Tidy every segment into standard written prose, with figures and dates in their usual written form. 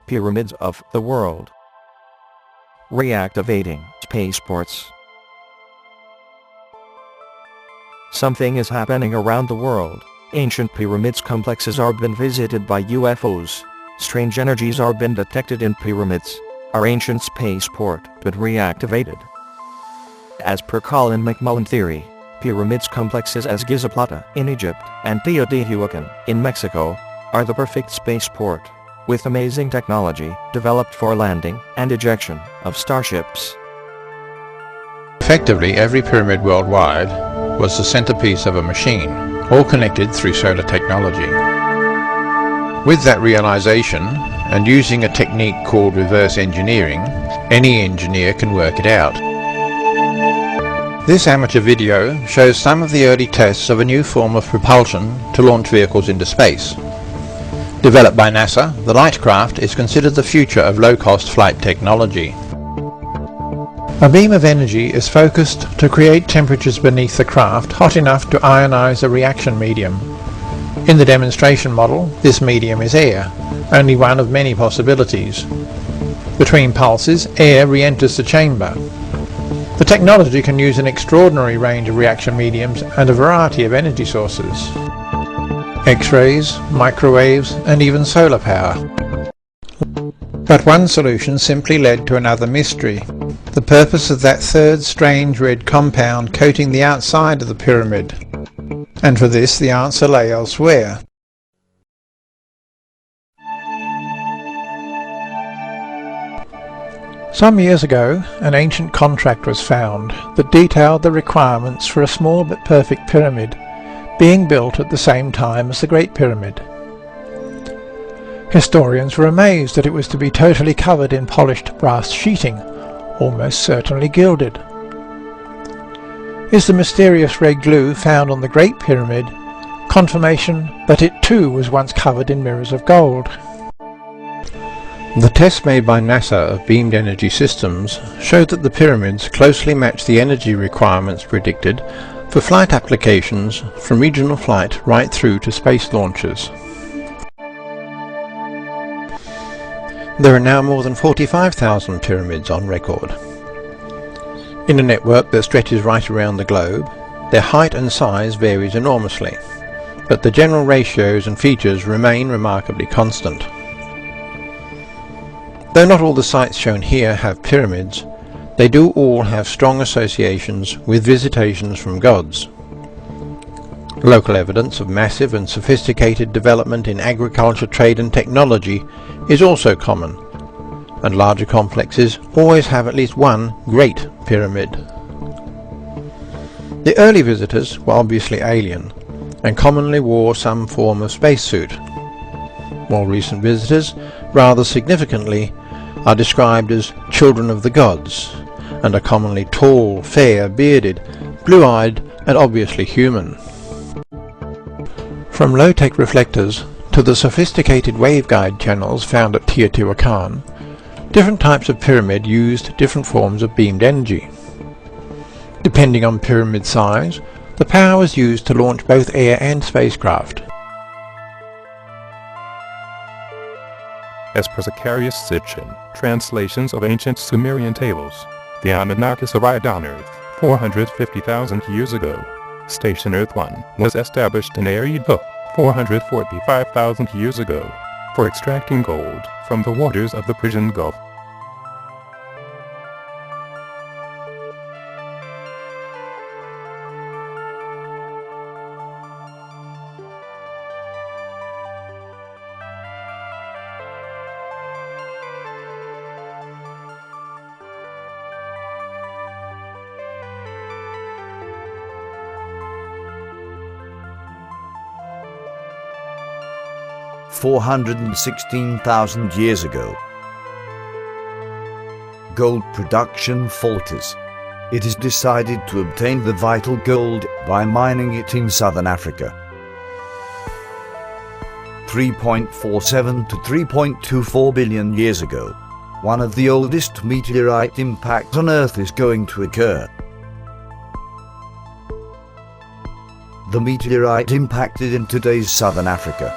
pyramids of the world. Reactivating spaceports. Something is happening around the world. Ancient pyramids complexes are being visited by UFOs. Strange energies are being detected in pyramids. Our ancient spaceport been reactivated. As per Colin McMullen theory, pyramids complexes as Giza Plata in Egypt and Teotihuacan in Mexico are the perfect spaceport, with amazing technology developed for landing and ejection of starships. Effectively, every pyramid worldwide was the centerpiece of a machine, all connected through solar technology. With that realization, and using a technique called reverse engineering, any engineer can work it out. This amateur video shows some of the early tests of a new form of propulsion to launch vehicles into space. Developed by NASA, the Lightcraft is considered the future of low-cost flight technology. A beam of energy is focused to create temperatures beneath the craft hot enough to ionize a reaction medium. In the demonstration model, this medium is air, only one of many possibilities. Between pulses, air re-enters the chamber. The technology can use an extraordinary range of reaction mediums and a variety of energy sources. X-rays, microwaves, and even solar power. But one solution simply led to another mystery: the purpose of that third strange red compound coating the outside of the pyramid. And for this the answer lay elsewhere. Some years ago, an ancient contract was found that detailed the requirements for a small but perfect pyramid, being built at the same time as the Great Pyramid. Historians were amazed that it was to be totally covered in polished brass sheeting, almost certainly gilded. Is the mysterious red glue found on the Great Pyramid confirmation that it too was once covered in mirrors of gold? The tests made by NASA of beamed energy systems showed that the pyramids closely match the energy requirements predicted for flight applications from regional flight right through to space launches. There are now more than 45,000 pyramids on record. In a network that stretches right around the globe, their height and size varies enormously, but the general ratios and features remain remarkably constant. Though not all the sites shown here have pyramids, they do all have strong associations with visitations from gods. Local evidence of massive and sophisticated development in agriculture, trade and technology is also common, and larger complexes always have at least one great pyramid. The early visitors were obviously alien, and commonly wore some form of spacesuit. More recent visitors, rather significantly, are described as children of the gods, and are commonly tall, fair, bearded, blue-eyed, and obviously human. From low-tech reflectors to the sophisticated waveguide channels found at Teotihuacan, different types of pyramid used different forms of beamed energy. Depending on pyramid size, the power was used to launch both air and spacecraft. As per Zacharias Sitchin, translations of ancient Sumerian tables, the Anunnakis arrived on Earth 450,000 years ago. Station Earth 1 was established in Eridu 445,000 years ago for extracting gold from the waters of the Persian Gulf. $416,000 years ago. Gold production falters. It is decided to obtain the vital gold by mining it in southern Africa. 3.47 to 3.24 billion years ago, one of the oldest meteorite impacts on Earth is going to occur. The meteorite impacted in today's southern Africa.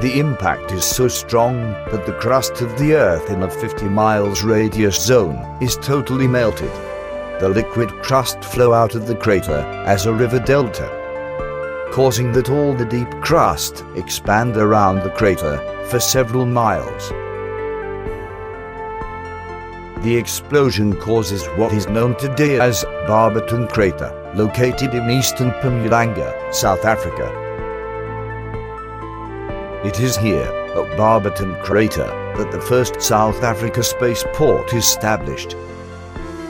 The impact is so strong that the crust of the Earth in a 50 miles radius zone is totally melted. The liquid crust flow out of the crater as a river delta, causing that all the deep crust expand around the crater for several miles. The explosion causes what is known today as Barberton Crater, located in eastern Mpumalanga, South Africa. It is here, at Barberton Crater, that the first South Africa spaceport is established.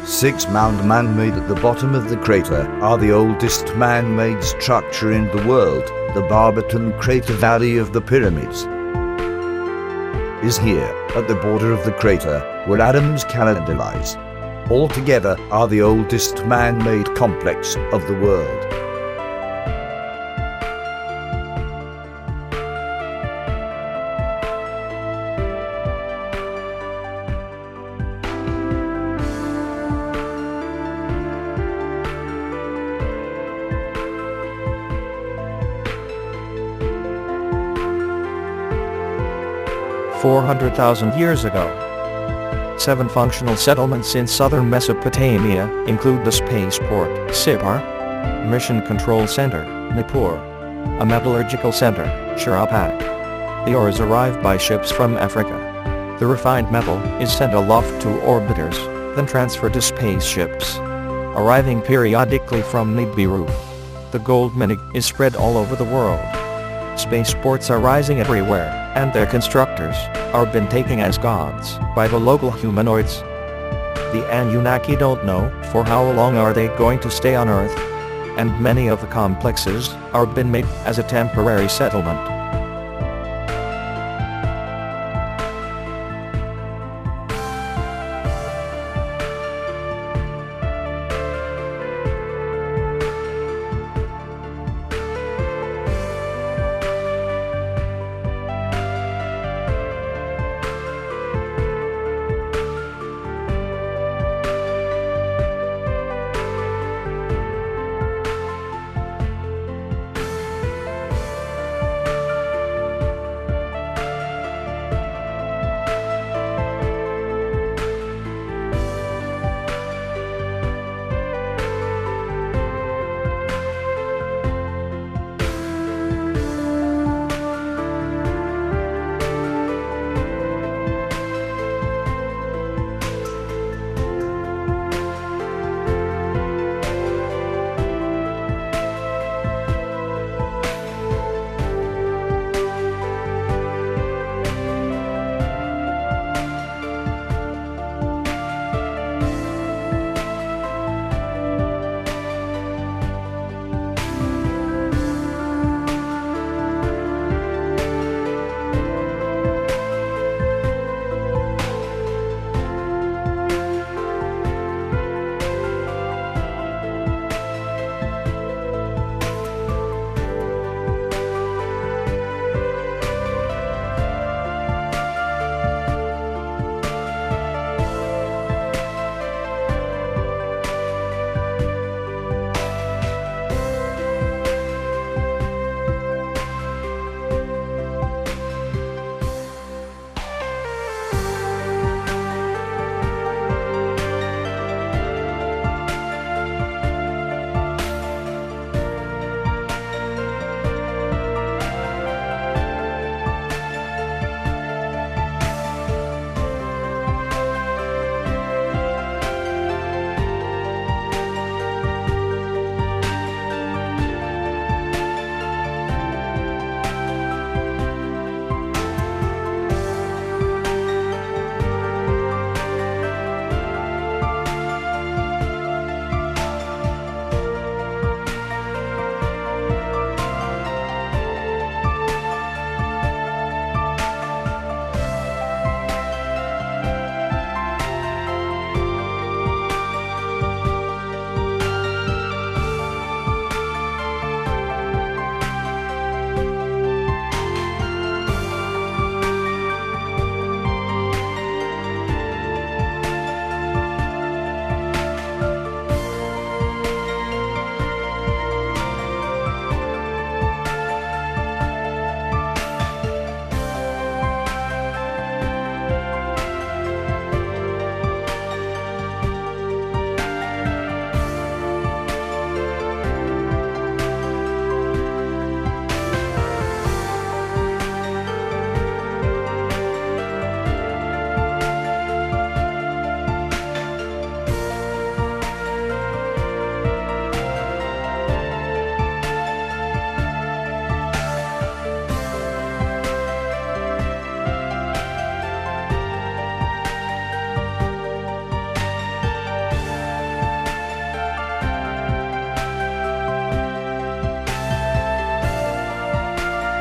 6 mounds man-made at the bottom of the crater are the oldest man-made structure in the world. The Barberton Crater Valley of the Pyramids is here, at the border of the crater, where Adam's calendar lies. All together are the oldest man-made complex of the world. $400,000 years ago. 7 functional settlements in southern Mesopotamia include the spaceport, Sipar, Mission Control Center, Nippur, a metallurgical center, Shirapak. The ores arrive by ships from Africa. The refined metal is sent aloft to orbiters, then transferred to spaceships, arriving periodically from Nibiru. The gold mining is spread all over the world. Spaceports are rising everywhere, and their constructors are been taken as gods by the local humanoids. The Anunnaki don't know for how long are they going to stay on Earth, and many of the complexes are been made as a temporary settlement.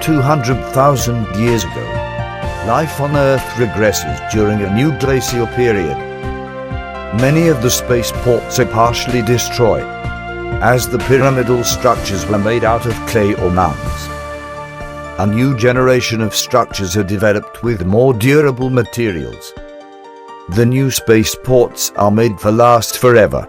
200,000 years ago. Life on Earth regresses during a new glacial period. Many of the spaceports are partially destroyed, as the pyramidal structures were made out of clay or mounds. A new generation of structures are developed with more durable materials. The new spaceports are made to last forever.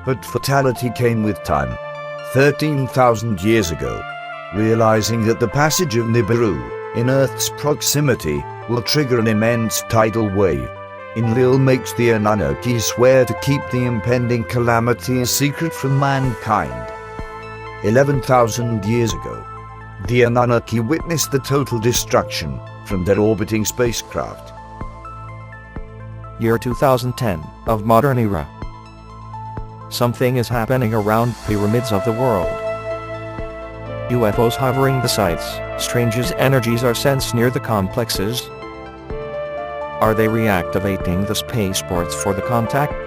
But fatality came with time. 13,000 years ago, realizing that the passage of Nibiru in Earth's proximity will trigger an immense tidal wave, Enlil makes the Anunnaki swear to keep the impending calamity a secret from mankind. 11,000 years ago, the Anunnaki witnessed the total destruction from their orbiting spacecraft. Year 2010 of modern era. Something is happening around pyramids of the world. UFOs hovering the sites, strange energies are sensed near the complexes. Are they reactivating the spaceports for the contact?